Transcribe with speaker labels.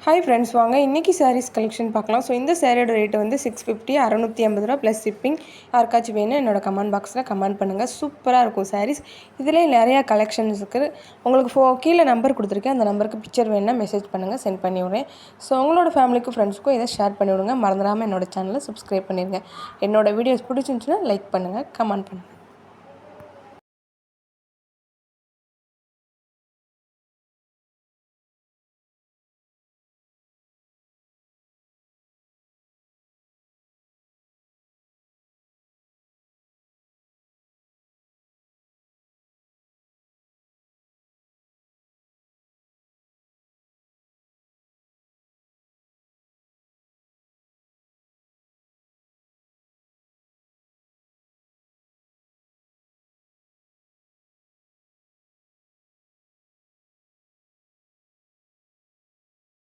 Speaker 1: Hi friends, வாங்க இன்றைக்கி saris collection பார்க்கலாம். ஸோ இந்த சாரியோட ரேட்டு வந்து 650 650 ப்ளஸ் ஷிப்பிங். யாருக்காச்சும் வேணும் என்னோட கமெண்ட் பாக்ஸில் கமெண்ட் பண்ணுங்கள். சூப்பராக இருக்கும் சாரீஸ். இதிலே நிறையா கலெக்ஷன்ஸ் இருக்குது. உங்களுக்கு கீழே நம்பர் கொடுத்துருக்கேன். அந்த நம்பருக்கு பிக்சர் வேணுன்னா மெசேஜ் பண்ணுங்கள், சென்ட் பண்ணி விட்றேன். ஸோ உங்களோட ஃபேமிலிக்கும் ஃப்ரெண்ட்ஸுக்கும் இதை ஷேர் பண்ணி விடுங்க. மறந்துடாமல் என்னோட சேனலை சப்ஸ்கிரைப் பண்ணிடுங்க. என்னோடய வீடியோஸ் பிடிச்சிருந்துச்சுன்னா லைக் பண்ணுங்கள், கமெண்ட் பண்ணுங்கள்.